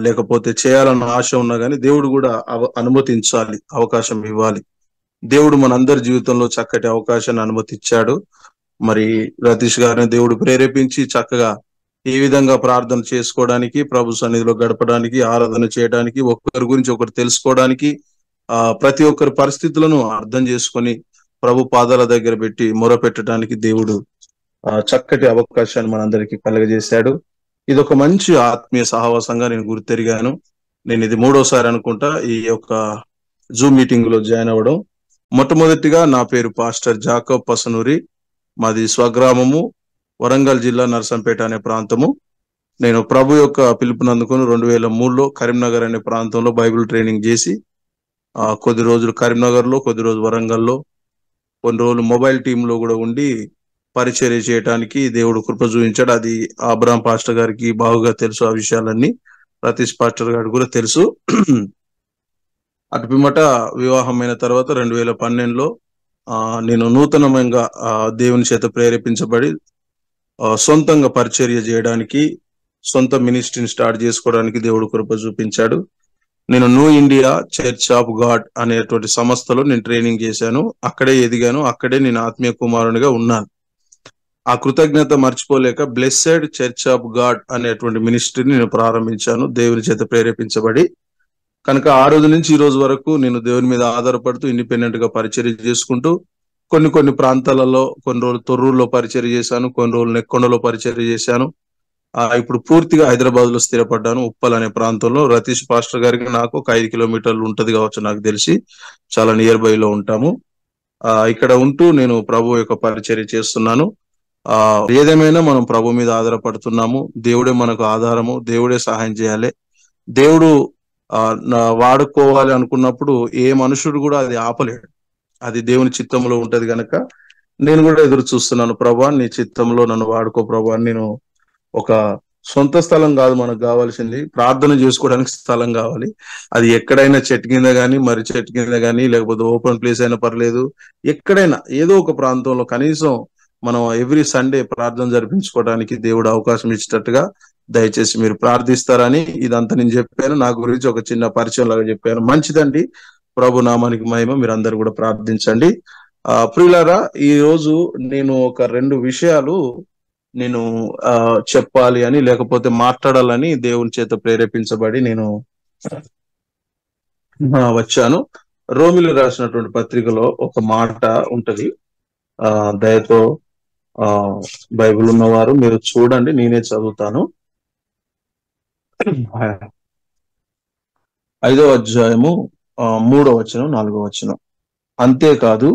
లేకపోతే చేయాలన్న ఆశ ఉన్నా కానీ దేవుడు కూడా అనుమతించాలి, అవకాశం ఇవ్వాలి. దేవుడు మనందరి జీవితంలో చక్కటి అవకాశాన్ని అనుమతిచ్చాడు. మరి రతీష్ గారిని దేవుడు ప్రేరేపించి చక్కగా ఈ విధంగా ప్రార్థన చేసుకోవడానికి, ప్రభు సన్నిధిలో గడపడానికి, ఆరాధన చేయడానికి, ఒక్కరి గురించి ఒకరు తెలుసుకోవడానికి, ప్రతి ఒక్కరి పరిస్థితులను అర్థం చేసుకొని ప్రభు పాదాల దగ్గర పెట్టి మొరపెట్టడానికి దేవుడు చక్కటి అవకాశాన్ని మనందరికీ కలుగజేశాడు. ఇది ఒక మంచి ఆత్మీయ సహవాసంగా నేను గుర్తెరిగాను. నేను ఇది 3వసారి అనుకుంటా ఈ యొక్క జూమ్ మీటింగ్ లో జాయిన్ అవ్వడం. మొట్టమొదటిగా నా పేరు పాస్టర్ జాకబ్ పసనూరి. మాది స్వగ్రామము వరంగల్ జిల్లా నర్సంపేట అనే ప్రాంతము. నేను ప్రభు యొక్క పిలుపునందుకుని 2003లో కరీంనగర్ అనే ప్రాంతంలో బైబిల్ ట్రైనింగ్ చేసి కొద్ది రోజులు కరీంనగర్ లో, కొద్ది రోజులు వరంగల్లో, కొన్ని రోజులు మొబైల్ టీమ్ లో కూడా ఉండి పరిచర్య చేయడానికి దేవుడు కృప చూపించాడు. అది అబ్రాహం పాస్టర్ గారికి బాగుగా తెలుసు. ఆ విషయాలన్నీ రతీష్ పాస్టర్ గారికి కూడా తెలుసు. అటు పిమ్మట వివాహమైన తర్వాత 2012లో నేను నూతనంగా దేవుని చేత ప్రేరేపించబడి సొంతంగా పరిచర్య చేయడానికి, సొంత మినిస్ట్రీని స్టార్ట్ చేసుకోవడానికి దేవుడు కృప చూపించాడు. నేను new India church of God అనేటువంటి సంస్థలో నేను ట్రైనింగ్ చేశాను. అక్కడే ఎదిగాను, అక్కడే నేను ఆత్మీయ కుమారునిగా ఉన్నాను. ఆ కృతజ్ఞత మర్చిపోలేక బ్లెస్సెడ్ చర్చ్ ఆఫ్ గాడ్ అనేటువంటి మినిస్ట్రీని నేను ప్రారంభించాను దేవుని చేత ప్రేరేపించబడి. కనుక ఆ రోజు నుంచి ఈ రోజు వరకు నేను దేవుని మీద ఆధారపడుతూ ఇండిపెండెంట్ గా పరిచర్య చేసుకుంటూ కొన్ని ప్రాంతాలలో, కొన్ని రోజులు తొర్రూరులో పరిచర్య చేశాను, కొన్ని రోజులు నెక్కొండలో పరిచర్య చేశాను. ఇప్పుడు పూర్తిగా హైదరాబాద్ లో స్థిరపడ్డాను. ఉప్పల్ అనే ప్రాంతంలో. రతీష్ పాస్టర్ గారికి నాకు ఒక 5 కిలోమీటర్లు ఉంటది కావచ్చు, నాకు తెలిసి చాలా నియర్ బై లో ఉంటాము. ఇక్కడ ఉంటూ నేను ప్రభు యొక్క పరిచర్య చేస్తున్నాను. ఏదేమైనా మనం ప్రభు మీద ఆధారపడుతున్నాము. దేవుడే మనకు ఆధారము, దేవుడే సహాయం చేయాలి. దేవుడు వాడుకోవాలి అనుకున్నప్పుడు ఏ మనుషుడు కూడా అది ఆపలేడు. అది దేవుని చిత్తంలో ఉంటది గనక నేను కూడా ఎదురు చూస్తున్నాను. ప్రభా, నీ చిత్తంలో నన్ను వాడుకో ప్రభా. నేను ఒక సొంత స్థలం కాదు మనకు కావాల్సింది, ప్రార్థన చేసుకోవడానికి స్థలం కావాలి. అది ఎక్కడైనా చెట్టు కింద కానీ, మరి చెట్టు కింద కానీ, లేకపోతే ఓపెన్ ప్లేస్ అయినా పర్లేదు, ఎక్కడైనా ఏదో ఒక ప్రాంతంలో కనీసం మనం ఎవ్రీ సండే ప్రార్థన జరిపించుకోవడానికి దేవుడు అవకాశం ఇచ్చేటట్టుగా దయచేసి మీరు ప్రార్థిస్తారని ఇదంతా నేను చెప్పాను. నా గురించి ఒక చిన్న పరిచయం లాగా చెప్పాను. మంచిదండి. ప్రభు నామానికి మహిమ. మీరు అందరు కూడా ప్రార్థించండి. ప్రియులారా, ఈ రోజు నేను ఒక 2 విషయాలు నేను చెప్పాలి అని, లేకపోతే మాట్లాడాలని దేవుని చేత ప్రేరేపించబడి నేను వచ్చాను. రోమిలు రాసినటువంటి పత్రికలో ఒక మాట ఉంటది. దయతో బైబిల్ ఉన్నవారు మీరు చూడండి, నేనే చదువుతాను. 5వ అధ్యాయము 3వ వచనం, 4వ వచనం. అంతేకాదు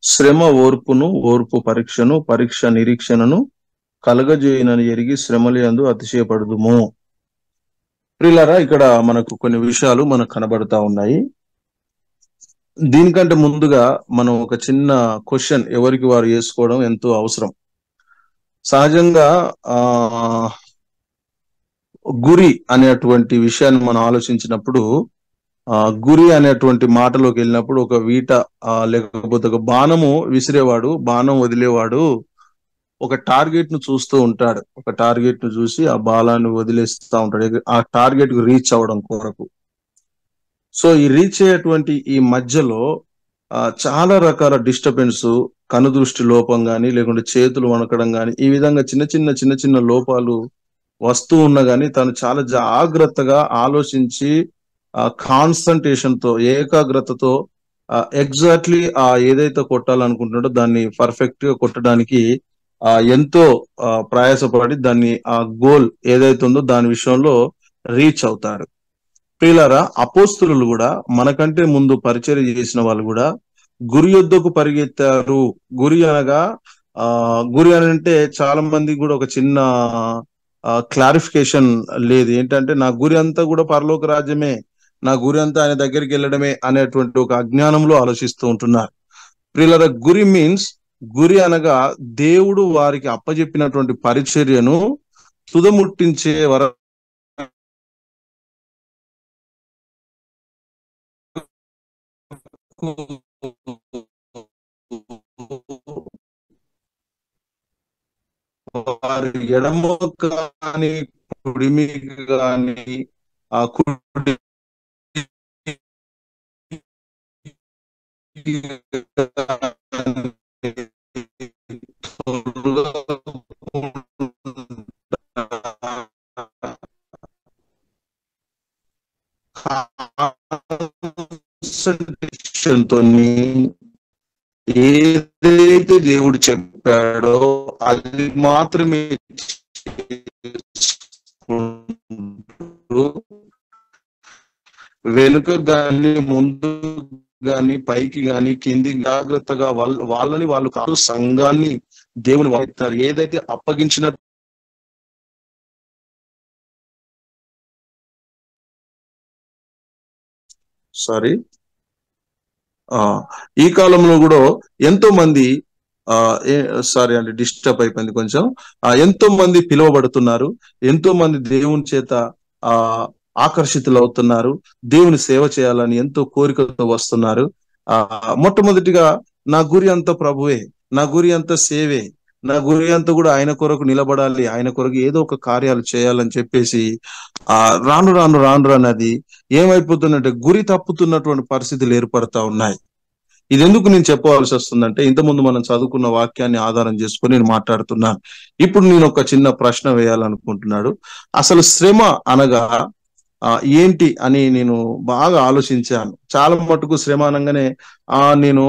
శ్రమ ఓర్పును, ఓర్పు పరీక్షను, పరీక్ష నిరీక్షణను కలగజేయనని ఎరిగి శ్రమలు యందు అతిశయపడుదుము. ప్రియులారా, ఇక్కడ మనకు కొన్ని విషయాలు మనకు కనబడతా ఉన్నాయి. దీనికంటే ముందుగా మనం ఒక చిన్న క్వశ్చన్ ఎవరికి వారు వేసుకోవడం ఎంతో అవసరం. సహజంగా గురి అనేటువంటి విషయాన్ని మనం ఆలోచించినప్పుడు, గురి అనేటువంటి మాటలోకి వెళ్ళినప్పుడు ఒక వీట లేకపోతే ఒక బాణము విసిరేవాడు, బాణం వదిలేవాడు ఒక టార్గెట్ ను చూస్తూ ఉంటాడు. ఒక టార్గెట్ ను చూసి ఆ బాలాన్ని వదిలేస్తూ ఉంటాడు, ఆ టార్గెట్ కు రీచ్ అవ్వడం కొరకు. సో ఈ రీచ్ అయ్యేటువంటి ఈ మధ్యలో చాలా రకాల డిస్టర్బెన్స్, కనుదృష్టి లోపం గాని, లేకుంటే చేతులు వణకడం గాని, ఈ విధంగా చిన్న చిన్న లోపాలు వస్తూ ఉన్నా గానీ తను చాలా జాగ్రత్తగా ఆలోచించి కాన్సంట్రేషన్ తో, ఏకాగ్రతతో ఎగ్జాక్ట్లీ ఏదైతే కొట్టాలనుకుంటున్నాడో దాన్ని పర్ఫెక్ట్ గా కొట్టడానికి ఎంతో ప్రయాసపడి దాన్ని ఆ గోల్ ఏదైతే ఉందో దాని విషయంలో రీచ్ అవుతాడు. ప్రియులారా, అపోస్తులు కూడా మనకంటే ముందు పరిచర్య చేసిన వాళ్ళు కూడా గురి యొద్దకు పరిగెత్తారు. గురి అనగా గురి అని అంటే చాలా మంది కూడా ఒక చిన్న క్లారిఫికేషన్ లేదు. ఏంటంటే నా గురి అంతా కూడా పరలోక రాజ్యమే, నా గురి అంతా ఆయన దగ్గరికి వెళ్ళడమే అనేటువంటి ఒక అజ్ఞానంలో ఆలోచిస్తూ ఉంటున్నారు. ప్రియులారా, గురి మీన్స్, గురి అనగా దేవుడు వారికి అప్పజెప్పినటువంటి పరిచర్యను తుదముట్టించే వరకు వారి ఎడమ కానీ కుడిమి కానీ ఆ కుడి తోని ఏదైతే దేవుడు చెప్పాడో అది మాత్రమే వెనుక గాని ముందు గాని పైకి గాని కింది జాగ్రత్తగా వాళ్ళని వాళ్ళు కాదు సంఘాన్ని దేవుని వాయిస్తారు. ఏదైతే అప్పగించిన సారీ ఈ కాలంలో కూడా ఎంతో మంది సారీ అండి డిస్టర్బ్ అయిపోయింది కొంచెం. ఎంతో మంది పిలువబడుతున్నారు, ఎంతో మంది దేవుని చేత ఆకర్షితులు అవుతున్నారు, దేవుని సేవ చేయాలని ఎంతో కోరికతో వస్తున్నారు. మొట్టమొదటిగా నా గురి అంతా ప్రభువే, నా గురి అంతా సేవే, నా గురి అంతా కూడా ఆయన కొరకు నిలబడాలి, ఆయన కొరకు ఏదో ఒక కార్యాలు చేయాలని చెప్పేసి రాను రాను రాను రాను అది ఏమైపోతుందంటే గురి తప్పుతున్నటువంటి పరిస్థితులు ఏర్పడతా ఉన్నాయి. ఇది ఎందుకు నేను చెప్పవలసి వస్తుందంటే, ఇంతకుముందు మనం చదువుకున్న వాక్యాన్ని ఆధారం చేసుకొని నేను మాట్లాడుతున్నాను. ఇప్పుడు నేను ఒక చిన్న ప్రశ్న వేయాలనుకుంటున్నాడు. అసలు శ్రమ అనగా ఏంటి అని నేను బాగా ఆలోచించాను. చాలా మటుకు శ్రమ అనగానే నేను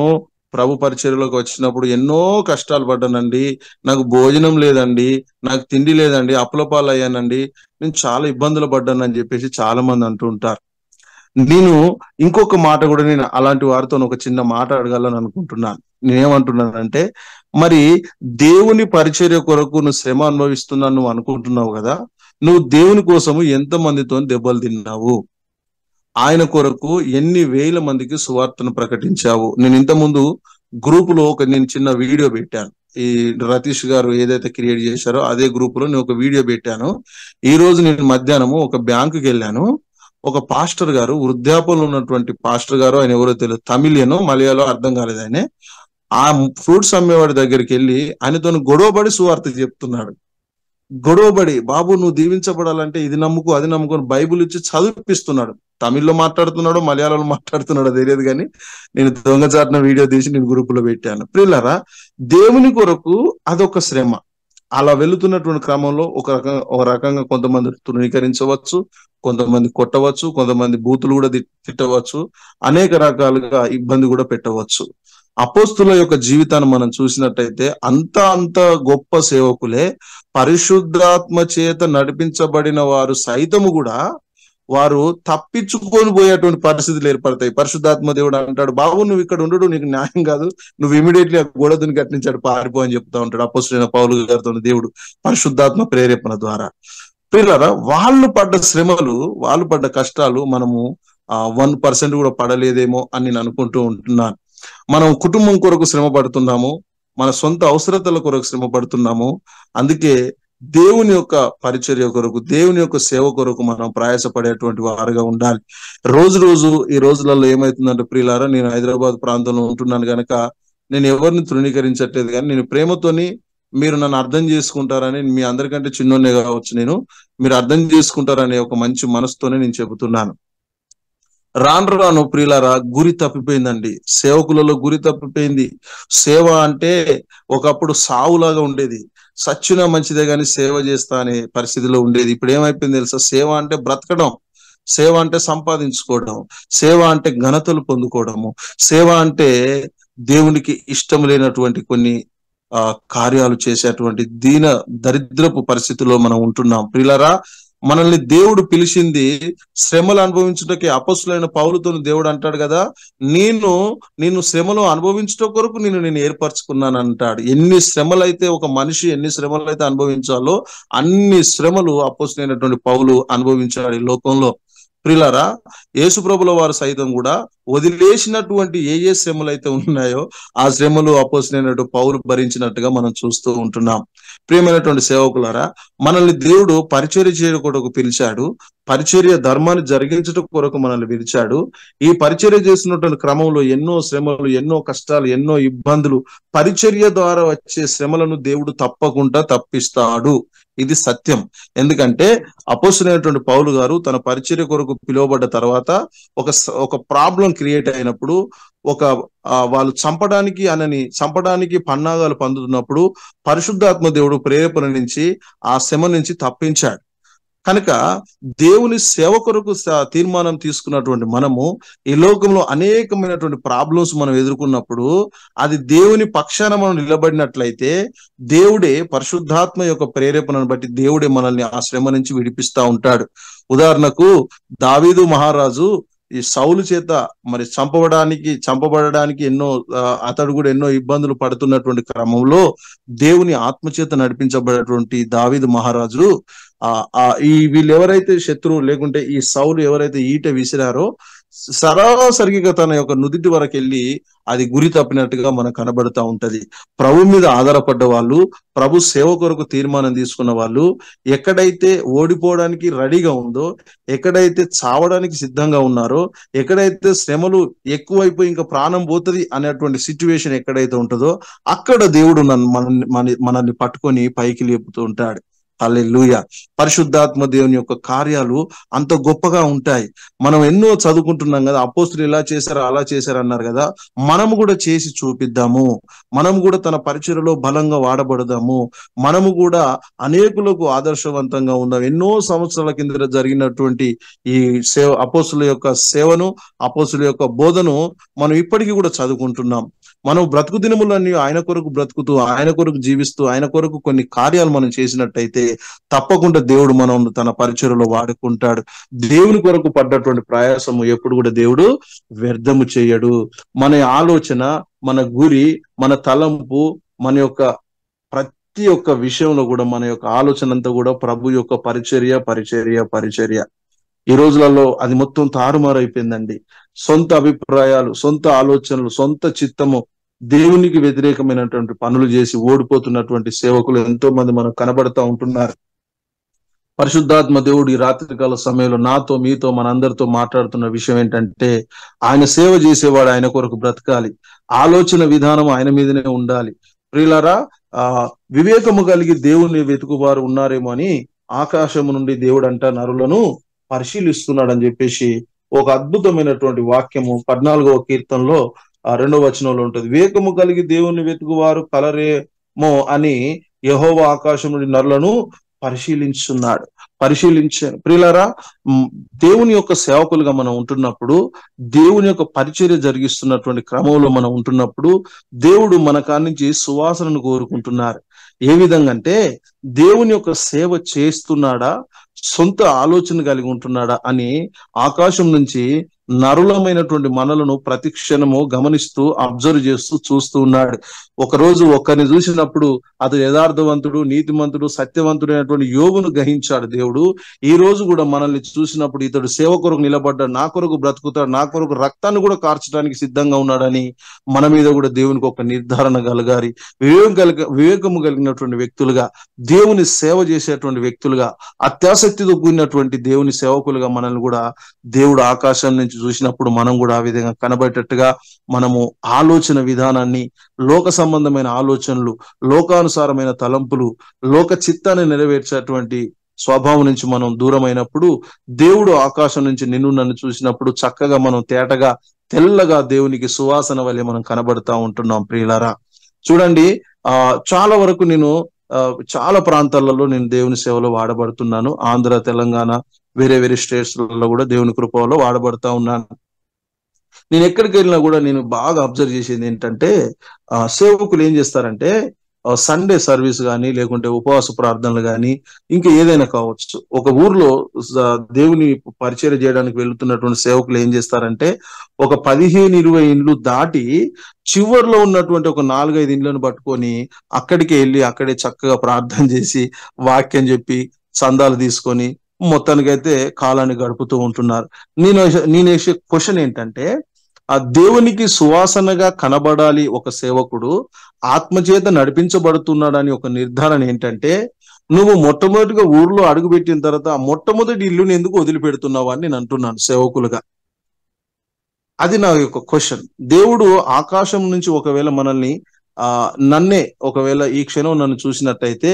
ప్రభు పరిచర్యలోకి వచ్చినప్పుడు ఎన్నో కష్టాలు పడ్డానండి, నాకు భోజనం లేదండి, నాకు తిండి లేదండి, అప్పులపాలు అయ్యానండి, నేను చాలా ఇబ్బందులు పడ్డానని చెప్పేసి చాలా మంది అంటూ ఉంటారు. నేను ఇంకొక మాట కూడా నేను అలాంటి వారితో ఒక చిన్న మాట అడగాలని అనుకుంటున్నాను. నేనేమంటున్నానంటే, మరి దేవుని పరిచర్య కొరకు నువ్వు శ్రమ అనుభవిస్తున్నాను నువ్వు అనుకుంటున్నావు కదా, నువ్వు దేవుని కోసము ఎంత మందితో దెబ్బలు తిన్నావు, ఆయన కొరకు ఎన్ని వేల మందికి సువార్తను ప్రకటించావు. నేను ఇంతకుముందు గ్రూపులో నేను చిన్న వీడియో పెట్టాను. ఈ రతీష్ గారు ఏదైతే క్రియేట్ చేశారో అదే గ్రూపులో నేను ఒక వీడియో పెట్టాను. ఈ రోజు నేను మధ్యాహ్నము ఒక బ్యాంకుకి వెళ్ళాను. ఒక పాస్టర్ గారు, వృద్ధాపంలో ఉన్నటువంటి పాస్టర్ గారు, ఆయన ఎవరో తెలియదు, తమిళియనో మలయాళం అర్థం కాలేదు. ఆయన ఆ ఫ్రూట్స్ అమ్మేవాడి దగ్గరికి వెళ్ళి ఆయనతో గొడవపడి సువార్త చెప్తున్నాడు. గొడవబడి, బాబు నువ్వు దీవించబడాలంటే ఇది నమ్ముకో అది నమ్ముకొని బైబుల్ ఇచ్చి చదివిపిస్తున్నాడు. తమిళ్లో మాట్లాడుతున్నాడో మలయాళంలో మాట్లాడుతున్నాడో తెలియదు, కానీ నేను దొంగచాటున వీడియో తీసి నేను గ్రూపులో పెట్టాను. ప్రియులారా, దేవుని కొరకు అదొక శ్రమ. అలా వెళుతున్నటువంటి క్రమంలో ఒక రకంగా కొంతమంది తృణీకరించవచ్చు, కొంతమంది కొట్టవచ్చు, కొంతమంది బూతులు కూడా తిట్టవచ్చు, అనేక రకాలుగా ఇబ్బంది కూడా పెట్టవచ్చు. అపోస్తుల యొక్క జీవితాన్ని మనం చూసినట్టయితే అంత గొప్ప సేవకులే, పరిశుద్ధాత్మ చేత నడిపించబడిన వారు సైతము కూడా వారు తప్పించుకొని పోయేటువంటి పరిస్థితులు ఏర్పడతాయి. పరిశుద్ధాత్మ దేవుడు అంటాడు, బాబు నువ్వు ఇక్కడ ఉండడు, నీకు న్యాయం కాదు, నువ్వు ఇమీడియట్లీ ఆ గోడదుని కట్టించాడు పారిపో అని చెప్తా ఉంటాడు అపోస్తలుడైన పౌలు గారితో దేవుడు పరిశుద్ధాత్మ ప్రేరేపణ ద్వారా. పిల్లరా, వాళ్ళు పడ్డ శ్రమలు, వాళ్ళు పడ్డ కష్టాలు మనము 1% కూడా పడలేదేమో అని నేను అనుకుంటూ ఉంటున్నాను. మనం కుటుంబం కొరకు శ్రమ పడుతున్నాము, మన సొంత అవసరతల కొరకు శ్రమ పడుతున్నాము. అందుకే దేవుని యొక్క పరిచర్య కొరకు, దేవుని యొక్క సేవ కొరకు మనం ప్రయాసపడేటువంటి వారుగా ఉండాలి. రోజు ఈ రోజులలో ఏమైతుందంటే ప్రియులారా, నేను హైదరాబాద్ ప్రాంతంలో ఉంటున్నాను కనుక నేను ఎవరిని తృణీకరించట్లేదు, కానీ నేను ప్రేమతోని మీరు నన్ను అర్థం చేసుకుంటారని, మీ అందరికంటే చిన్నోనే కావచ్చు, మీరు అర్థం చేసుకుంటారనే ఒక మంచి మనసుతోనే నేను చెబుతున్నాను. రాను రాను ప్రియులారా గురి తప్పిపోయిందండి, సేవకులలో గురి తప్పిపోయింది. సేవ అంటే ఒకప్పుడు సావులాగా ఉండేది, సచ్చినా మంచిదే కానీ సేవ చేస్తా అనే పరిస్థితిలో ఉండేది. ఇప్పుడు ఏమైపోయింది తెలుసా, సేవ అంటే బ్రతకడం, సేవ అంటే సంపాదించుకోవడం, సేవ అంటే ఘనతలు పొందుకోవడము, సేవ అంటే దేవునికి ఇష్టం లేనటువంటి కొన్ని కార్యాలు చేసేటువంటి దరిద్రపు పరిస్థితిలో మనం ఉంటున్నాం. ప్రియులారా, మనల్ని దేవుడు పిలిచింది శ్రమలు అనుభవించుటకి. అపోస్తలుడైన పౌలుతో దేవుడు అంటాడు కదా, నేను శ్రమలు అనుభవించడం కొరకు నేను ఏర్పరచుకున్నాను అంటాడు. ఎన్ని శ్రమలైతే ఒక మనిషి ఎన్ని శ్రమలైతే అనుభవించాలో అన్ని శ్రమలు అపోస్తలుడైనటువంటి పౌలు అనుభవించాడు ఈ లోకంలో. ప్రియులారా, యేసు ప్రభుల వారు సైతం కూడా వదిలేసినటువంటి ఏ శ్రమలు అయితే ఉన్నాయో ఆ శ్రమలు అపోస్తలుడైన పౌలు భరించినట్టుగా మనం చూస్తూ ఉంటున్నాం. ప్రియమైనటువంటి సేవకులారా, మనల్ని దేవుడు పరిచర్య చేయడం కొరకు పిలిచాడు. పరిచర్య ధర్మాన్ని జరిగించడం కొరకు మనల్ని పిలిచాడు. ఈ పరిచర్య చేస్తున్నటువంటి క్రమంలో ఎన్నో శ్రమలు, ఎన్నో కష్టాలు, ఎన్నో ఇబ్బందులు, పరిచర్య ద్వారా వచ్చే శ్రమలను దేవుడు తప్పకుండా తప్పిస్తాడు. ఇది సత్యం. ఎందుకంటే అపోస్తలుడైనటువంటి పౌలు గారు తన పరిచర్య కొరకు పిలువబడ్డ తర్వాత ఒక ప్రాబ్లం క్రియేట్ అయినప్పుడు, వాళ్ళు చంపడానికి పన్నాగాలు పందుతున్నప్పుడు పరిశుద్ధాత్మ దేవుడు ప్రేరేపణ నుంచి ఆ శ్రమ నుంచి తప్పించాడు. కనుక దేవుని సేవ కొరకు తీర్మానం తీసుకున్నటువంటి మనము ఈ లోకంలో అనేకమైనటువంటి ప్రాబ్లమ్స్ మనం ఎదుర్కొన్నప్పుడు అది దేవుని పక్షాన మనం నిలబడినట్లయితే దేవుడే పరిశుద్ధాత్మ యొక్క ప్రేరేపణను బట్టి దేవుడే మనల్ని ఆ శ్రమ నుంచి విడిపిస్తా ఉంటాడు. ఉదాహరణకు దావీదు మహారాజు ఈ సౌలు చేత మరి చంపబడడానికి అతడు కూడా ఎన్నో ఇబ్బందులు పడుతున్నటువంటి క్రమంలో దేవుని ఆత్మచేత నడిపించబడేటువంటి దావీదు మహారాజు వీళ్ళు ఎవరైతే శత్రువు లేకుంటే ఈ సౌలు ఎవరైతే ఈట విసిరారో సరాసరిగా తన యొక్క నుదిటి వరకు వెళ్ళి అది గురి తప్పినట్టుగా మనకు కనబడుతూ ఉంటది. ప్రభు మీద ఆధారపడ్డ వాళ్ళు, ప్రభు సేవ కొరకు తీర్మానం తీసుకున్న వాళ్ళు ఎక్కడైతే ఓడిపోవడానికి రెడీగా ఉందో, ఎక్కడైతే చావడానికి సిద్ధంగా ఉన్నారో, ఎక్కడైతే శ్రమలు ఎక్కువైపోయి ఇంకా ప్రాణం పోతుంది అనేటువంటి సిచ్యువేషన్ ఎక్కడైతే ఉంటుందో అక్కడ దేవుడు మనల్ని పట్టుకొని పైకి లేపుతూ ఉంటాడు. హల్లెలూయా. పరిశుద్ధాత్మ దేవుని యొక్క కార్యాలు అంత గొప్పగా ఉంటాయి. మనం ఎన్నో చదువుకుంటున్నాం కదా, అపోస్తలులు ఇలా చేశారు అలా చేశారు అన్నారు కదా. మనము కూడా చేసి చూపిద్దాము. మనము కూడా తన పరిచర్యలో బలంగా వాడబడదాము. మనము కూడా అనేకులకు ఆదర్శవంతంగా ఉందాం. ఎన్నో సంవత్సరాల కింద జరిగినటువంటి ఈ అపోస్తలుల యొక్క సేవను, అపోస్తలుల యొక్క బోధను మనం ఇప్పటికీ కూడా చదువుకుంటున్నాం. మనం బ్రతుకు దినములన్నీ ఆయన కొరకు బ్రతుకుతూ, ఆయన కొరకు జీవిస్తూ, ఆయన కొరకు కొన్ని కార్యాలు మనం చేసినట్టయితే తప్పకుండా దేవుడు మనం తన పరిచర్యలో వాడుకుంటాడు. దేవుని కొరకు పడ్డటువంటి ప్రయాసము ఎప్పుడు కూడా దేవుడు వ్యర్థము చేయడు. మన ఆలోచన, మన గురి, మన తలంపు, మన యొక్క ప్రతి ఒక్క విషయంలో కూడా మన యొక్క ఆలోచన అంతా కూడా ప్రభు యొక్క పరిచర్య. ఈ రోజులలో అది మొత్తం తారుమారైపోయిందండి. సొంత అభిప్రాయాలు, సొంత ఆలోచనలు, సొంత చిత్తము, దేవునికి వ్యతిరేకమైనటువంటి పనులు చేసి ఓడిపోతున్నటువంటి సేవకులు ఎంతో మంది మనకు కనబడతా ఉంటున్నారు. పరిశుద్ధాత్మ దేవుడు ఈ రాత్రికాల సమయంలో నాతో, మీతో, మనందరితో మాట్లాడుతున్న విషయం ఏంటంటే, ఆయన సేవ చేసేవాడు ఆయన కొరకు బ్రతకాలి. ఆలోచన విధానం ఆయన మీదనే ఉండాలి. ప్రియులారా, వివేకము కలిగి దేవుని వెతుకువారు ఉన్నారేమో అని ఆకాశము నుండి దేవుడు అంట నరులను పరిశీలిస్తున్నాడు అని చెప్పేసి ఒక అద్భుతమైనటువంటి వాక్యము 14వ కీర్తనలో 2వ వచనంలో ఉంటుంది. వివేకము కలిగి దేవుని వెతుకువారు కలరేమో అని యెహోవా ఆకాశం నుండి నరులను పరిశీలించాను. ప్రియులారా, దేవుని యొక్క సేవకులుగా మనం ఉంటున్నప్పుడు, దేవుని యొక్క పరిచర్య జరిగిస్తున్నటువంటి క్రమంలో మనం ఉంటున్నప్పుడు దేవుడు మన కానించి సువాసనను కోరుకుంటున్నారు. ఏ విధంగా అంటే, దేవుని యొక్క సేవ చేస్తున్నాడా, సొంత ఆలోచన కలిగి ఉంటున్నాడా అని ఆకాశం నుంచి నరులమైనటువంటి మనలను ప్రతి క్షణము గమనిస్తూ, అబ్జర్వ్ చేస్తూ చూస్తూ ఉన్నాడు. ఒకరోజు ఒక్కరిని చూసినప్పుడు అది యథార్థవంతుడు, నీతిమంతుడు, సత్యవంతుడైనటువంటి యోబును గ్రహించాడు దేవుడు. ఈ రోజు కూడా మనల్ని చూసినప్పుడు ఇతడు సేవ కొరకు నిలబడ్డాడు, నా కొరకు బ్రతుకుతాడు, నా కొరకు రక్తాన్ని కూడా కార్చడానికి సిద్ధంగా ఉన్నాడని మన మీద కూడా దేవునికి ఒక నిర్ధారణ కలగాలి. వివేకము కలిగినటువంటి వ్యక్తులుగా, దేవుని సేవ చేసేటువంటి వ్యక్తులుగా, అత్యాసక్తితో కూడినటువంటి దేవుని సేవకులుగా మనల్ని కూడా దేవుడు ఆకాశం నుంచి చూసినప్పుడు మనం కూడా ఆ విధంగా కనబడేటట్టుగా మనము ఆలోచన విధానాన్ని, లోక సంబంధమైన ఆలోచనలు, లోకానుసారమైన తలంపులు, లోక చిత్తాన్ని నెరవేర్చేటువంటి స్వభావం నుంచి మనం దూరమైనప్పుడు దేవుడు ఆకాశం నుంచి నన్ను చూసినప్పుడు చక్కగా మనం తేటగా, తెల్లగా దేవునికి సువాసన వలె మనం కనబడతా ఉంటున్నాం. ప్రియులారా, చూడండి, చాలా వరకు నేను చాలా ప్రాంతాలలో నేను దేవుని సేవలో వాడబడుతున్నాను. ఆంధ్ర, తెలంగాణ, వేరే స్టేట్స్ లలో కూడా దేవుని కృపలో వాడబడతా ఉన్నాను. నేను ఎక్కడికి వెళ్ళినా కూడా నేను బాగా అబ్జర్వ్ చేసేది ఏంటంటే, సేవకులు ఏం చేస్తారంటే, సండే సర్వీస్ కానీ, లేకుంటే ఉపవాస ప్రార్థనలు కానీ, ఇంకా ఏదైనా కావచ్చు, ఒక ఊర్లో దేవుని పరిచర్య చేయడానికి వెళ్తున్నటువంటి సేవకులు ఏం చేస్తారంటే, ఒక 15-20 ఇండ్లు దాటి చివర్లో ఉన్నటువంటి ఒక 4-5 ఇండ్లను పట్టుకొని అక్కడికి వెళ్ళి అక్కడే చక్కగా ప్రార్థన చేసి, వాక్యం చెప్పి, చందాలు తీసుకొని మొత్తానికైతే కాలాన్ని గడుపుతూ ఉంటున్నారు. నేను వేసే క్వశ్చన్ ఏంటంటే, ఆ దేవునికి సువాసనగా కనబడాలి ఒక సేవకుడు, ఆత్మచేత నడిపించబడుతున్నాడని ఒక నిర్ధారణ ఏంటంటే, నువ్వు మొట్టమొదటిగా ఊర్లో అడుగుపెట్టిన తర్వాత ఆ మొట్టమొదటి ఇల్లుని ఎందుకు వదిలిపెడుతున్నావు అని నేను అంటున్నాను సేవకులుగా. అది నా యొక్క క్వశ్చన్. దేవుడు ఆకాశం నుంచి ఒకవేళ మనల్ని నన్నే ఒకవేళ ఈ క్షణం నన్ను చూసినట్టయితే,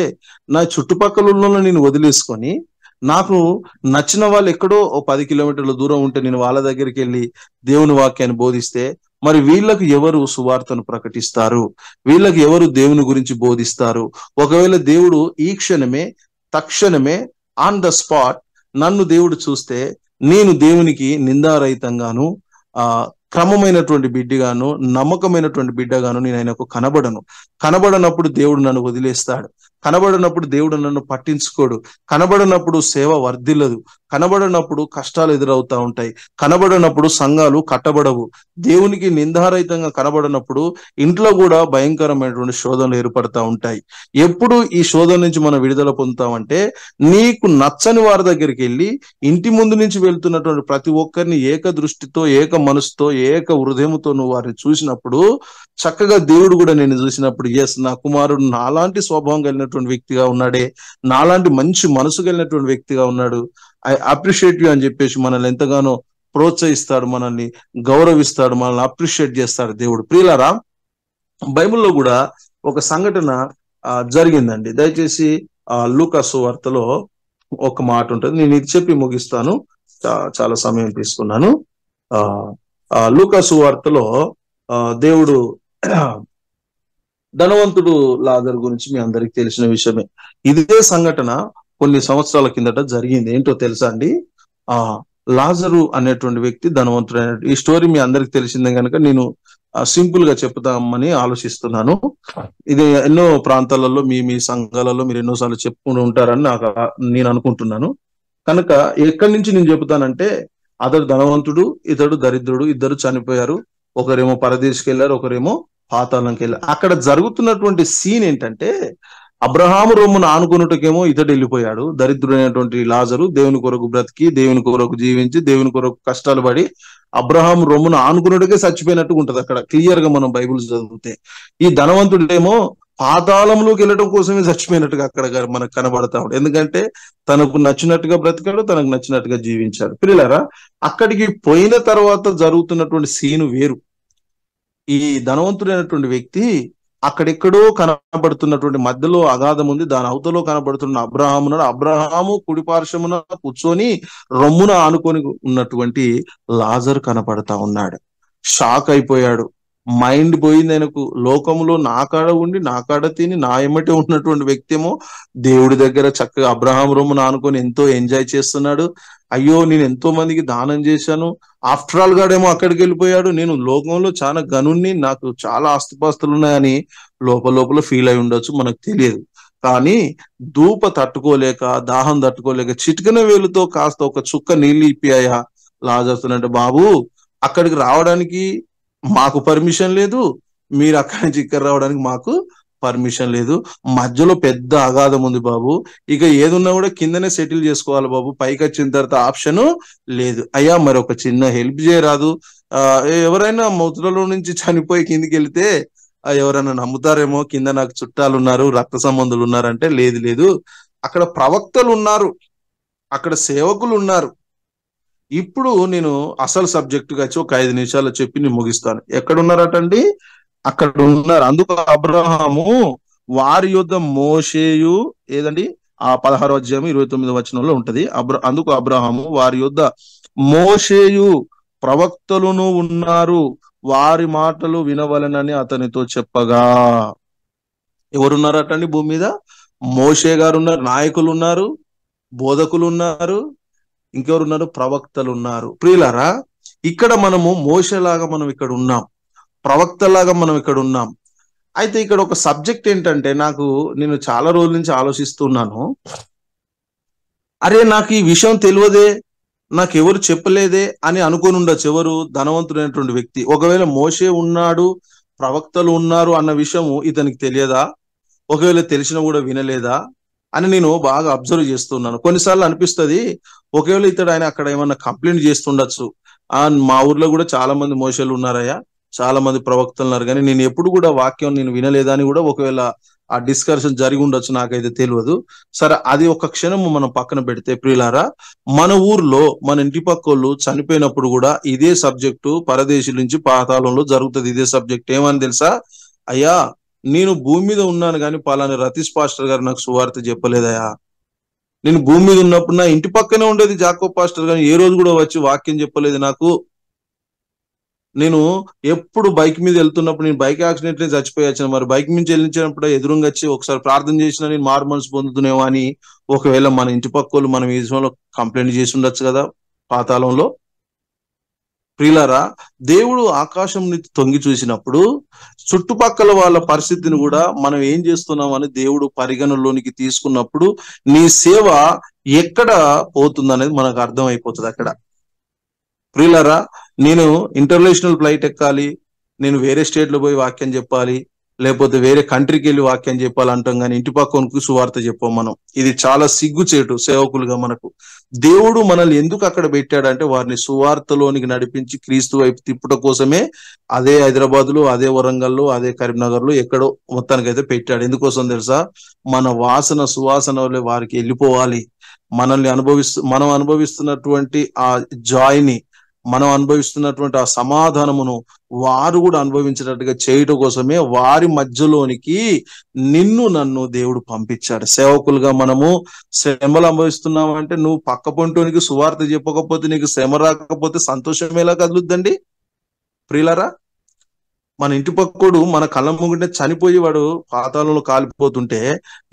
నా చుట్టుపక్కల ఉన్న నేను వదిలేసుకొని, నాకు నచ్చిన వాళ్ళు ఎక్కడో 10 కిలోమీటర్ల దూరం ఉంటే నేను వాళ్ళ దగ్గరికి వెళ్ళి దేవుని వాక్యాన్ని బోధిస్తే, మరి వీళ్ళకు ఎవరు సువార్తను ప్రకటిస్తారు? వీళ్ళకి ఎవరు దేవుని గురించి బోధిస్తారు? ఒకవేళ దేవుడు ఈ క్షణమే, తక్షణమే, ఆన్ ద స్పాట్ నన్ను దేవుడు చూస్తే, నేను దేవునికి నిందారహితంగాను క్రమమైనటువంటి బిడ్డగాను, నమ్మకమైనటువంటి బిడ్డగాను నేను ఆయనకు కనబడనప్పుడు దేవుడు నన్ను వదిలేస్తాడు. కనబడనప్పుడు దేవుడు నన్ను పట్టించుకోడు. కనబడనప్పుడు సేవ వర్ధిల్లదు. కనబడనప్పుడు కష్టాలు ఎదురవుతా ఉంటాయి. కనబడనప్పుడు సంఘాలు కట్టబడవు. దేవునికి నిందారహితంగా కనబడనప్పుడు ఇంట్లో కూడా భయంకరమైనటువంటి శోధనలు ఏర్పడతా ఉంటాయి. ఎప్పుడు ఈ శోధన నుంచి మనం విడుదల పొందుతామంటే, నీకు నచ్చని వారి దగ్గరికి వెళ్ళి ఇంటి ముందు నుంచి వెళ్తున్నటువంటి ప్రతి ఒక్కరిని ఏక దృష్టితో, ఏక మనసుతో, ఏక హృదయంతో నువ్వు వారిని చూసినప్పుడు, చక్కగా దేవుడు కూడా నేను చూసినప్పుడు, ఎస్, నా కుమారుడు నాలాంటి స్వభావం కలిగినటువంటి వ్యక్తిగా ఉన్నాడే, నాలాంటి మంచి మనసు కలిగినటువంటి వ్యక్తిగా ఉన్నాడు, ఐ అప్రిషియేట్ యూ అని చెప్పేసి మనల్ని ఎంతగానో ప్రోత్సహిస్తాడు, మనల్ని గౌరవిస్తాడు, మనల్ని అప్రిషియేట్ చేస్తాడు దేవుడు. ప్రియులారా, బైబిల్లో కూడా ఒక సంఘటన జరిగిందండి. దయచేసి లూకా సువార్తలో ఒక మాట ఉంటుంది. నేను ఇది చెప్పి ముగిస్తాను, చాలా సమయం తీసుకున్నాను. లూకా సువార్తలో దేవుడు ధనవంతుడు లాజరు గురించి మీ అందరికి తెలిసిన విషయమే. ఇదే సంఘటన కొన్ని సంవత్సరాల కిందట జరిగింది. ఏంటో తెలుసా అండి? లాజరు అనేటువంటి వ్యక్తి ధనవంతుడు అనేటువంటి ఈ స్టోరీ మీ అందరికి తెలిసిందే కనుక నేను సింపుల్ గా చెప్తామని ఆలోచిస్తున్నాను. ఇది ఎన్నో ప్రాంతాలలో మీ సంఘాలలో మీరు ఎన్నోసార్లు చెప్పుకుంటూ ఉంటారని నేను అనుకుంటున్నాను. కనుక ఎక్కడి నుంచి నేను చెబుతానంటే, అతడు ధనవంతుడు, ఇతడు దరిద్రుడు, ఇద్దరు చనిపోయారు. ఒకరేమో పరదేశికి వెళ్ళారు, ఒకరేమో పాతాళంకి వెళ్ళారు. అక్కడ జరుగుతున్నటువంటి సీన్ ఏంటంటే, అబ్రహాము రొమ్మును ఆనుకున్నట్టుకేమో ఇతడు వెళ్ళిపోయాడు, దరిద్రుడైనటువంటి లాజరు దేవుని కొరకు బ్రతికి, దేవుని కొరకు జీవించి, దేవుని కొరకు కష్టాలు పడి అబ్రహాము రొమ్మును ఆనుకున్నట్టుకే చచ్చిపోయినట్టుగా ఉంటది అక్కడ క్లియర్ గా మనం బైబిల్ చదివితే. ఈ ధనవంతుడేమో పాతాళంలోకి వెళ్ళడం కోసమే చచ్చిపోయినట్టుగా అక్కడ మనకు కనబడతా ఉంటాడు. ఎందుకంటే తనకు నచ్చినట్టుగా బ్రతికాడు, తనకు నచ్చినట్టుగా జీవించాడు. పిల్లలారా, అక్కడికి పోయిన తర్వాత జరుగుతున్నటువంటి సీను వేరు. ఈ ధనవంతుడైనటువంటి వ్యక్తి అక్కడెక్కడో కనబడుతున్నటువంటి మధ్యలో అగాధం ఉంది, దాని అవతలో కనబడుతున్న అబ్రహాము కుడి పార్శ్వమున కూర్చొని రొమ్మున ఆనుకొని ఉన్నటువంటి లాజరు కనపడతా ఉన్నాడు. షాక్ అయిపోయాడు, మైండ్ పోయింది ఆయనకు. లోకంలో నా కాడ ఉండి, నా కాడ తిని, నా ఎమ్మటే ఉన్నటువంటి వ్యక్తి ఏమో దేవుడి దగ్గర చక్కగా అబ్రహాం రొమ్మున ఆనుకొని ఎంతో ఎంజాయ్ చేస్తున్నాడు. అయ్యో, నేను ఎంతో మందికి దానం చేశాను, ఆఫ్టర్ ఆల్ గాడేమో అక్కడికి వెళ్ళిపోయాడు, నేను లోకంలో చాలా గనుణ్ణి, నాకు చాలా ఆస్తిపాస్తులు ఉన్నాయని లోపల ఫీల్ అయి ఉండొచ్చు, మనకు తెలియదు. కానీ ధూప తట్టుకోలేక, దాహం తట్టుకోలేక చిటికన వేలుతో కాస్త ఒక చుక్క నీళ్ళు ఇప్పాయా లాజరునంటే, బాబు అక్కడికి రావడానికి మాకు పర్మిషన్ లేదు, మీరు అక్కడి నుంచి ఇక్కడ రావడానికి మాకు పర్మిషన్ లేదు, మధ్యలో పెద్ద అగాధం ఉంది బాబు, ఇక ఏదున్నా కూడా కిందనే సెటిల్ చేసుకోవాలి బాబు, పైకి వచ్చిన తర్వాత ఆప్షన్ లేదు. అయ్యా, మరి ఒక చిన్న హెల్ప్ చేయరాదు? ఎవరైనా మౌతులలో నుంచి చనిపోయి కిందికి వెళ్తే ఎవరైనా నమ్ముతారేమో, కింద నాకు చుట్టాలు ఉన్నారు, రక్త సంబంధులు ఉన్నారంటే, లేదు, అక్కడ ప్రవక్తలు ఉన్నారు, అక్కడ సేవకులు ఉన్నారు. ఇప్పుడు నేను అసలు సబ్జెక్టుగా వచ్చి ఒక 5 నిమిషాలు చెప్పి నేను ముగిస్తాను. ఎక్కడున్నారటండి? అక్కడ ఉన్నారు. అందుకు అబ్రహాము వారి యొద్ద మోషేయు, ఏదండి 16వ అధ్యాయం 29వ వచనంలో ఉంటది. అందుకు అబ్రహాము వారి యొద్ద మోషేయు ప్రవక్తలును ఉన్నారు, వారి మాటలు వినవలెనని అతనితో చెప్పగా. ఎవరున్నారటండి భూమి మీద? మోషే గారు ఉన్నారు, నాయకులు ఉన్నారు, బోధకులు ఉన్నారు, ఇంకెవరున్నారు? ప్రవక్తలు ఉన్నారు. ప్రియులారా, ఇక్కడ మనము మోషేలాగా మనం ఇక్కడ ఉన్నాం, ప్రవక్తలాగా మనం ఇక్కడ ఉన్నాం. అయితే ఇక్కడ ఒక సబ్జెక్ట్ ఏంటంటే, నేను చాలా రోజుల నుంచి ఆలోచిస్తున్నాను, అరే నాకు ఈ విషయం తెలియదే, నాకెవరు చెప్పలేదే అని అనుకొని ఉండొచ్చు ఎవరు? ధనవంతుడైనటువంటి వ్యక్తి. ఒకవేళ మోషే ఉన్నాడు, ప్రవక్తలు ఉన్నారు అన్న విషయము ఇతనికి తెలియదా? ఒకవేళ తెలిసినా కూడా వినలేదా? అని నేను బాగా అబ్జర్వ్ చేస్తున్నాను. కొన్నిసార్లు అనిపిస్తుంది, ఒకవేళ ఇతడు ఆయన అక్కడ ఏమన్నా కంప్లైంట్ చేస్తుండొచ్చు. మా ఊర్లో కూడా చాలా మంది మోషలు ఉన్నారయ్యా, చాలా మంది ప్రవక్తలు ఉన్నారు, కానీ నేను ఎప్పుడు కూడా వాక్యం నేను వినలేదని కూడా ఒకవేళ ఆ డిస్కషన్ జరిగి ఉండొచ్చు, నాకైతే తెలియదు. సరే, అది ఒక క్షణము మనం పక్కన పెడితే ప్రియులారా, మన ఊర్లో మన ఇంటి పక్కోళ్ళు చనిపోయినప్పుడు కూడా ఇదే సబ్జెక్టు పరదేశీ నుంచి పాతాళంలో జరుగుతుంది. ఇదే సబ్జెక్ట్ ఏమని తెలుసా? అయ్యా, నేను భూమి మీద ఉన్నాను కానీ పలానా రతీష్ పాస్టర్ గారు నాకు సువార్త చెప్పలేదయా. నేను భూమి మీద ఉన్నప్పుడు నా ఇంటి పక్కనే ఉండేది జాకోబ్ పాస్టర్ గారు, ఏ రోజు కూడా వచ్చి వాక్యం చెప్పలేదు నాకు. నేను ఎప్పుడు బైక్ మీద వెళ్తున్నప్పుడు, నేను బైక్ యాక్సిడెంట్ చచ్చిపోయాను, మరి బైక్ మీద వెళ్ళించినప్పుడు ఎదురుగా వచ్చి ఒకసారి ప్రార్థన చేసినా నేను మారు మనసు పొందుతున్నామో అని ఒకవేళ మన ఇంటి పక్కోళ్ళు మన విషయంలో కంప్లైంట్ చేసి ఉండొచ్చు కదా పాతాళంలో. ప్రియులారా, దేవుడు ఆకాశం నుంచి తొంగి చూసినప్పుడు చుట్టుపక్కల వాళ్ళ పరిస్థితిని కూడా మనం ఏం చేస్తున్నాం అని దేవుడు పరిగణలోనికి తీసుకున్నప్పుడు నీ సేవ ఎక్కడ పోతుందనేది మనకు అర్థం అయిపోతుంది అక్కడ. ప్రియులారా, నేను ఇంటర్నేషనల్ ఫ్లైట్ ఎక్కాలి, నేను వేరే స్టేట్ లో పోయి వాక్యం చెప్పాలి, లేకపోతే వేరే కంట్రీకి వెళ్ళి వాక్యం చెప్పాలి అంటాం, కానీ ఇంటి పక్కనకు సువార్త చెప్పాం మనం. ఇది చాలా సిగ్గుచేటు సేవకులుగా మనకు. దేవుడు మనల్ని ఎందుకు అక్కడ పెట్టాడంటే వారిని సువార్తలోనికి నడిపించి క్రీస్తు వైపు తిప్పుట కోసమే. అదే హైదరాబాద్ లో, అదే వరంగల్ లో, అదే కరీంనగర్ లో ఎక్కడో మొత్తానికైతే పెట్టాడు. ఎందుకోసం తెలుసా? మన వాసన సువాసన వారికి వెళ్ళిపోవాలి. మనం అనుభవిస్తున్నటువంటి ఆ జాయ్ని, మనం అనుభవిస్తున్నటువంటి ఆ సమాధానమును వారు కూడా అనుభవించినట్టుగా చేయటం కోసమే వారి మధ్యలోనికి నన్ను దేవుడు పంపించాడు. సేవకులుగా మనము శ్రమలు అనుభవిస్తున్నామంటే, నువ్వు పక్క పొంటోనికి సువార్త చెప్పకపోతే, నీకు శ్రమ రాకపోతే సంతోషం ఎలా కదులుద్దండి ప్రియులారా? మన ఇంటి పక్కోడు మన కళ్ళ ముంగిటే చనిపోయి వాడు పాతాళంలో కాలిపోతుంటే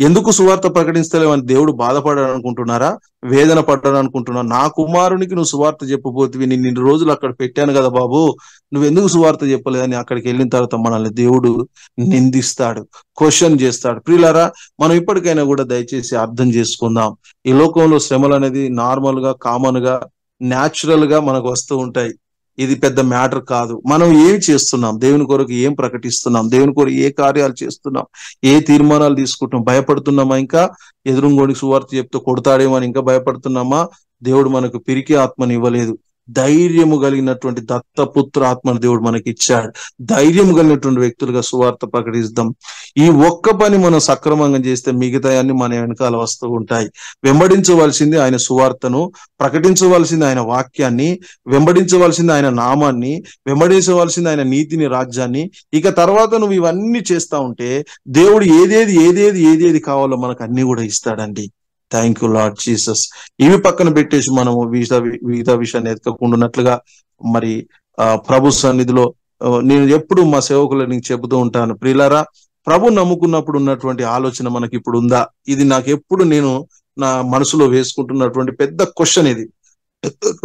ఎందుకు సువార్త ప్రకటిస్తలేవని దేవుడు బాధపడాడు అనుకుంటున్నారా? వేదన పడ్డాడు అనుకుంటున్నా? నా కుమారునికి నువ్వు సువార్త చెప్పబోతువి, నేను ఇన్ని రోజులు అక్కడ పెట్టాను కదా బాబు, నువ్వెందుకు సువార్త చెప్పలేదని అక్కడికి వెళ్ళిన తర్వాత మనల్ని దేవుడు నిందిస్తాడు, క్వశ్చన్ చేస్తాడు. ప్రియులారా, మనం ఇప్పటికైనా కూడా దయచేసి అర్థం చేసుకుందాం. ఈ లోకంలో శ్రమలు అనేది నార్మల్ గా, కామన్ గా, న్యాచురల్ గా మనకు వస్తూ ఉంటాయి. ఇది పెద్ద మ్యాటర్ కాదు. మనం ఏం చేస్తున్నాం, దేవుని కొరకు ఏం ప్రకటిస్తున్నాం, దేవుని కొరకు ఏ కార్యాలు చేస్తున్నాం, ఏ తీర్మానాలు తీసుకుంటున్నాం? భయపడుతున్నామా? ఇంకా ఎదురుంగోడికి సువార్త చెప్తే కొడతాడేమో అని ఇంకా భయపడుతున్నామా? దేవుడు మనకు పిరికి ఆత్మని ఇవ్వలేదు, ధైర్యము కలిగినటువంటి దత్తపుత్ర ఆత్మను దేవుడు మనకి ఇచ్చాడు. ధైర్యము కలిగినటువంటి వ్యక్తులుగా సువార్త ప్రకటిస్తాం. ఈ ఒక్క పని మనం సక్రమంగా చేస్తే మిగతా అన్ని మన వెనకాల వస్తూ ఉంటాయి. వెంబడించవలసింది ఆయన సువార్తను, ప్రకటించవలసింది ఆయన వాక్యాన్ని, వెంబడించవలసింది ఆయన నామాన్ని, వెంబడించవలసింది ఆయన నీతిని, రాజ్యాన్ని. ఇక తర్వాత నువ్వు ఇవన్నీ చేస్తా ఉంటే దేవుడు ఏదేది కావాలో మనకు అన్ని కూడా ఇస్తాడండి. Thank you Lord Jesus. ఇవి పక్కన పెట్టేసి మనము మిగతా విషయాన్ని ఎత్తుకుంటున్నట్లుగా మరి ప్రభు సన్నిధిలో నేను ఎప్పుడు మా సేవకులని చెబుతూ ఉంటాను, ప్రియులారా, ప్రభు నమ్ముకున్నప్పుడు ఉన్నటువంటి ఆలోచన మనకి ఇప్పుడు ఉందా? ఇది నాకు ఎప్పుడు నేను నా మనసులో వేసుకుంటున్నటువంటి పెద్ద క్వశ్చన్ ఇది.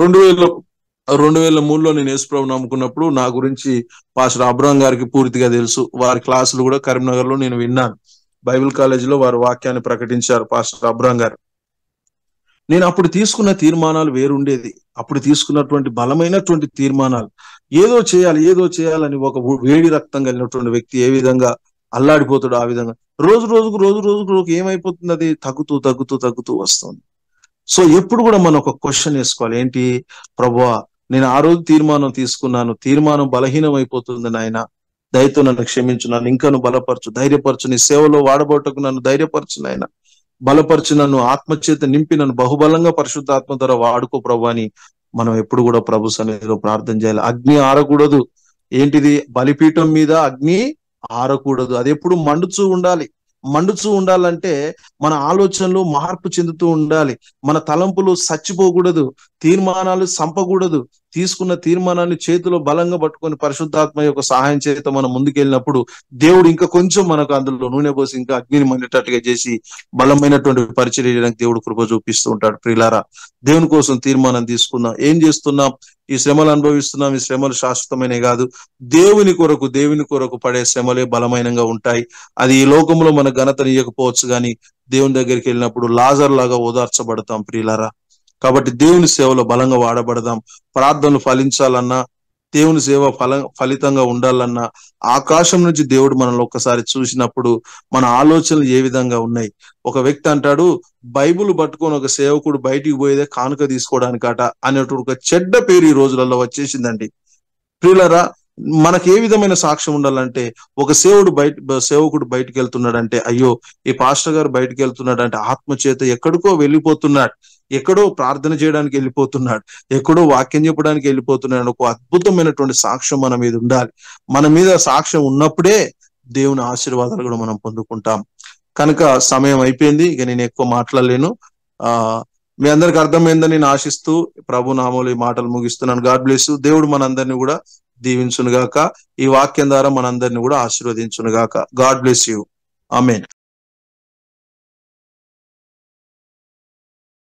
2003లో నేను యేసు ప్రభు నమ్ముకున్నప్పుడు నా గురించి పాస్టర్ అబ్రహాం గారికి పూర్తిగా తెలుసు. వారి క్లాసులు కూడా కరీంనగర్ లో నేను విన్నాను. బైబిల్ కాలేజీలో వారు వాక్యాన్ని ప్రకటించారు పాస్టర్ అబ్రహాం గారు. నేను అప్పుడు తీసుకున్న తీర్మానాలు వేరుండేది. అప్పుడు తీసుకున్నటువంటి బలమైనటువంటి తీర్మానాలు, ఏదో చేయాలని ఒక వేడి రక్తం కలిగినటువంటి వ్యక్తి ఏ విధంగా అల్లాడిపోతాడు ఆ విధంగా రోజు రోజుకు ఏమైపోతుంది? అది తగ్గుతూ వస్తుంది. సో ఎప్పుడు కూడా మనం ఒక క్వశ్చన్ వేసుకోవాలి, ఏంటి ప్రభువా, నేను ఆ రోజు తీర్మానం తీసుకున్నాను, తీర్మానం బలహీనం అయిపోతుంది నాయన, దయతో నన్ను క్షమించు, నన్ను ఇంకాను బలపరచు, ధైర్యపరచు, నీ సేవలో వాడబోటకు నన్ను ధైర్యపరచు నాయన, బలపరచు, నన్ను ఆత్మచేత నింపి నన్ను బహుబలంగా పరిశుద్ధాత్మ ద్వారా వాడుకో ప్రభు అని మనం ఎప్పుడు కూడా ప్రభు సన్నిధిలో ప్రార్థన చేయాలి. అగ్ని ఆరకూడదు. ఏంటిది? బలిపీఠం మీద అగ్ని ఆరకూడదు. అది ఎప్పుడు మండుచూ ఉండాలంటే మన ఆలోచనలు మార్పు చెందుతూ ఉండాలి, మన తలంపులు చచ్చిపోకూడదు, తీర్మానాలు సంపకూడదు. తీసుకున్న తీర్మానాన్ని చేతిలో బలంగా పట్టుకొని పరిశుద్ధాత్మ యొక్క సహాయం చేత మనం ముందుకెళ్ళినప్పుడు దేవుడు ఇంకా కొంచెం మనకు అందులో నూనె పోసి ఇంకా అగ్నిని మండేటట్టుగా చేసి బలమైనటువంటి పరిచర్య చేయడానికి దేవుడు కృప చూపిస్తూ ఉంటాడు. ప్రియులారా, దేవుని కోసం తీర్మానం తీసుకుందాం. ఏం చేస్తున్నాం? ఈ శ్రమలు అనుభవిస్తున్నాం. ఈ శ్రమలు శాశ్వతమైనవి కాదు. దేవుని కొరకు పడే శ్రమలే బలమైనగా ఉంటాయి. అది ఈ లోకంలో మన ఘనతను ఇవ్వకపోవచ్చు, కానీ దేవుని దగ్గరికి వెళ్ళినప్పుడు లాజర్ లాగా ఓదార్చబడతాం ప్రియులారా. కాబట్టి దేవుని సేవలో బలంగా వాడబడదాం. ప్రార్థనలు ఫలించాలన్నా, దేవుని సేవ ఫలితంగా ఉండాలన్నా ఆకాశం నుంచి దేవుడు మనల్ని ఒక్కసారి చూసినప్పుడు మన ఆలోచనలు ఏ విధంగా ఉన్నాయి. ఒక వ్యక్తి అంటాడు, బైబుల్ పట్టుకొని ఒక సేవకుడు బయటికి పోయేదే కానుక తీసుకోవడానికట అనేటువంటి ఒక చెడ్డ పేరు ఈ రోజులలో వచ్చేసిందండి. ప్రియులరా, మనకి ఏ విధమైన సాక్ష్యం ఉండాలంటే, ఒక సేవకుడు బయటికి వెళ్తున్నాడంటే, అయ్యో ఈ పాస్టర్ గారు బయటికి వెళ్తున్నాడంటే ఆత్మచేత ఎక్కడికో వెళ్ళిపోతున్నాడు, ఎక్కడో ప్రార్థన చేయడానికి వెళ్ళిపోతున్నాడు, ఎక్కడో వాక్యం చెప్పడానికి వెళ్ళిపోతున్నాడు. ఒక అద్భుతమైనటువంటి సాక్ష్యం మన మీద ఉండాలి. మన మీద సాక్ష్యం ఉన్నప్పుడే దేవుని ఆశీర్వాదాలు కూడా మనం పొందుకుంటాం. కనుక సమయం అయిపోయింది, ఇక నేను ఎక్కువ మాట్లాడలేను. మీ అందరికి అర్థమైందని నేను ఆశిస్తూ ప్రభు నామములో ఈ మాటలు ముగిస్తున్నాను. God bless. దేవుడు మనందరినీ కూడా దీవించును గాక. ఈ వాక్యం ద్వారా మనందరినీ కూడా ఆశీర్వదించును గాక. God bless you. ఆమేన్.